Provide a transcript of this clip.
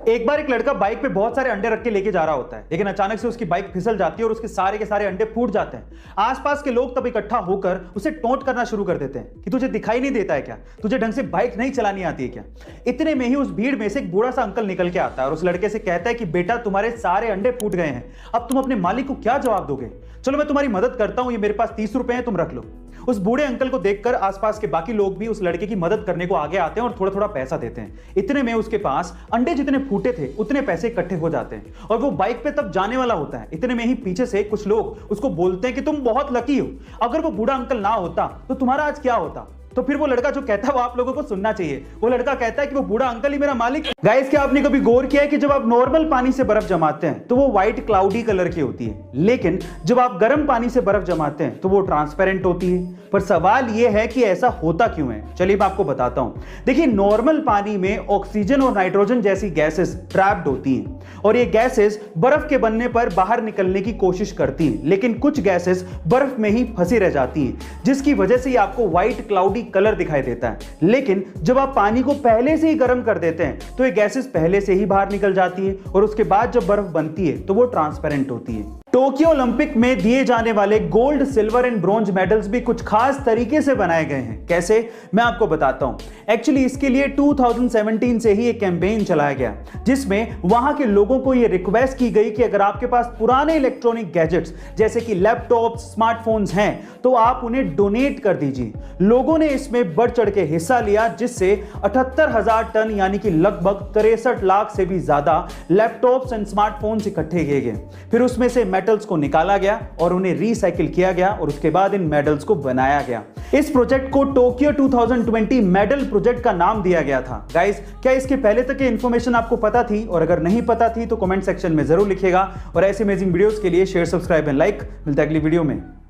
एक बार एक लड़का बाइक पे बहुत सारे अंडे रख के लेके जा रहा होता है, लेकिन अचानक से उसकी बाइक फिसल जाती है और उसके सारे के सारे अंडे फूट जाते हैं। आसपास के लोग तब इकट्ठा होकर उसे टोंट करना शुरू कर देते हैं कि तुझे दिखाई नहीं देता है क्या, तुझे ढंग से बाइक नहीं चलानी आती है क्या। इतने में ही उस भीड़ में से एक बूढ़ा सा अंकल निकल के आता है और उस लड़के से कहता है कि बेटा तुम्हारे सारे अंडे फूट गए हैं, अब तुम अपने मालिक को क्या जवाब दोगे। चलो मैं तुम्हारी मदद करता हूं, ये मेरे पास 30 रुपए हैं, तुम रख लो। उस बूढ़े अंकल को देखकर आसपास के बाकी लोग भी उस लड़के की मदद करने को आगे आते हैं और थोड़ा थोड़ा पैसा देते हैं। इतने में उसके पास अंडे जितने फूटे थे उतने पैसे इकट्ठे हो जाते हैं और वो बाइक पे तब जाने वाला होता है। इतने में ही पीछे से कुछ लोग उसको बोलते हैं कि तुम बहुत लकी हो, अगर वो बूढ़ा अंकल ना होता तो तुम्हारा आज क्या होता। तो फिर वो लड़का जो कहता है वो आप लोगों को सुनना चाहिए। वो लड़का कहता है कि वो बूढ़ा अंकल ही मेरा मालिक है। गाइस, क्या आपने कभी गौर किया है कि जब आप नॉर्मल पानी से बर्फ जमाते हैं तो वो व्हाइट क्लाउडी कलर की होती है, लेकिन जब आप गर्म पानी से बर्फ जमाते हैं तो वो ट्रांसपेरेंट होती है। पर सवाल ये है कि ऐसा होता क्यों है। चलिए मैं आपको बताता हूं। देखिए, नॉर्मल पानी में ऑक्सीजन और नाइट्रोजन जैसी गैसेस ट्रैप्ड होती हैं और ये गैसेस बर्फ के बनने पर बाहर निकलने की कोशिश करती हैं, लेकिन कुछ गैसेस बर्फ में ही फंसी रह जाती हैं, जिसकी वजह से आपको व्हाइट क्लाउडी कलर दिखाई देता है। लेकिन जब आप पानी को पहले से ही गर्म कर देते हैं तो ये गैसेस पहले से ही बाहर निकल जाती है और उसके बाद जब बर्फ बनती है तो वो ट्रांसपेरेंट होती है। टोक्यो ओलंपिक में दिए जाने वाले gold, silver and bronze medals भी कुछ खास तरीके से बनाए गए हैं। कैसे, मैं आपको बताता हूं। एक्चुअली इसके लिए 2017 से ही एक कैंपेन चलाया गया, जिसमें वहां के लोगों को यह रिक्वेस्ट की गई कि अगर आपके पास पुराने इलेक्ट्रॉनिक गैजेट्स जैसे कि लैपटॉप, स्मार्टफोन्स हैं तो आप उन्हें डोनेट कर दीजिए। लोगों ने इसमें बढ़ चढ़ के हिस्सा लिया, जिससे 78,000 टन यानी कि लगभग 63 लाख से भी ज्यादा लैपटॉप्स एंड स्मार्टफोन्स इकट्ठे किए गए। फिर उसमें से मेटल्स को निकाला गया और उन्हें रीसाइकिल किया गया और उसके बाद इन मेडल्स को बनाया गया। इस प्रोजेक्ट को टोक्यो 2020 मेडल प्रोजेक्ट का नाम दिया गया था। गाइस, क्या इसके पहले तक की इंफॉर्मेशन आपको पता थी? और अगर नहीं पता थी तो कमेंट सेक्शन में जरूर लिखिएगा और ऐसे अमेजिंग वीडियोस के लिए शेयर, सब्सक्राइब एंड लाइक। मिलता है अगली वीडियो में।